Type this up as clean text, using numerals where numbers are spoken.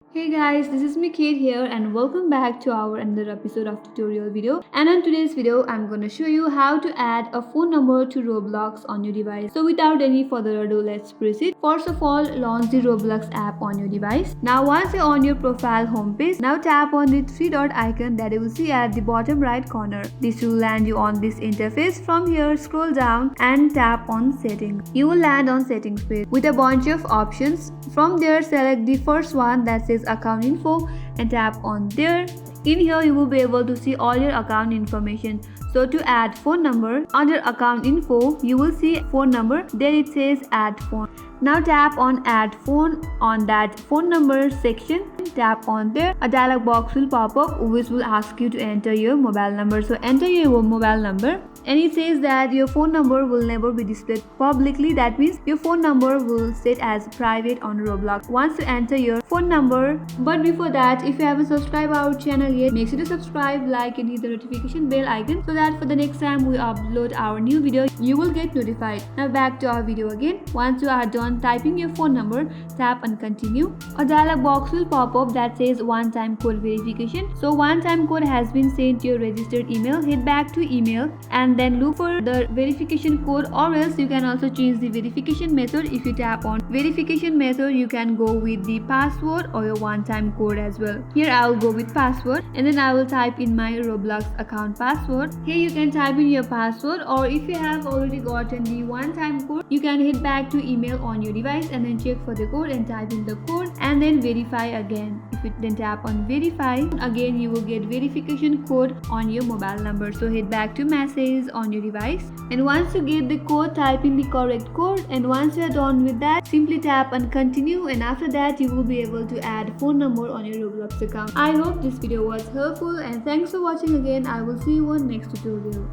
Hey guys, this is Mikhail here and welcome back to our another episode of tutorial video. And in today's video, I'm gonna show you how to add a phone number to Roblox on your device. So without any further ado, let's proceed. First of all, launch the Roblox app on your device. Now once you're on your profile homepage, now tap on the three dot icon that you will see at the bottom right corner. This will land you on this interface. From here, scroll down and tap on settings. You will land on settings page with a bunch of options. From there, select the first one that says account info and tap on there. In here you will be able to see all your account information. So to add phone number, under account info you will see phone number, there it says add phone. Now tap on add phone on that phone number section. Tap on there. A dialog box will pop up which will ask you to enter your mobile number. So enter your mobile number and it says that your phone number will never be displayed publicly. That means your phone number will set as private on Roblox once you enter your phone number. But before that, if you haven't subscribed our channel yet, make sure to subscribe, like and hit the notification bell icon so that for the next time we upload our new video you will get notified. Now back to our video again. Once you are done typing your phone number, tap on continue. A dialog box will pop up that says one-time code verification. So one-time code has been sent to your registered email. Head back to email and then look for the verification code, or else you can also change the verification method. If you tap on verification method, you can go with the password or your one-time code as well. Here I will go with password and then I will type in my Roblox account password. Here you can type in your password, or if you have already gotten the one-time code, you can head back to email on your device and then check for the code and type in the code and then verify again. If you then tap on verify, again you will get verification code on your mobile number. So head back to messages on your device, and once you get the code, type in the correct code, and once you are done with that, simply tap on continue, and after that you will be able to add phone number on your Roblox account. I hope this video was helpful and thanks for watching again. I will see you on next tutorial.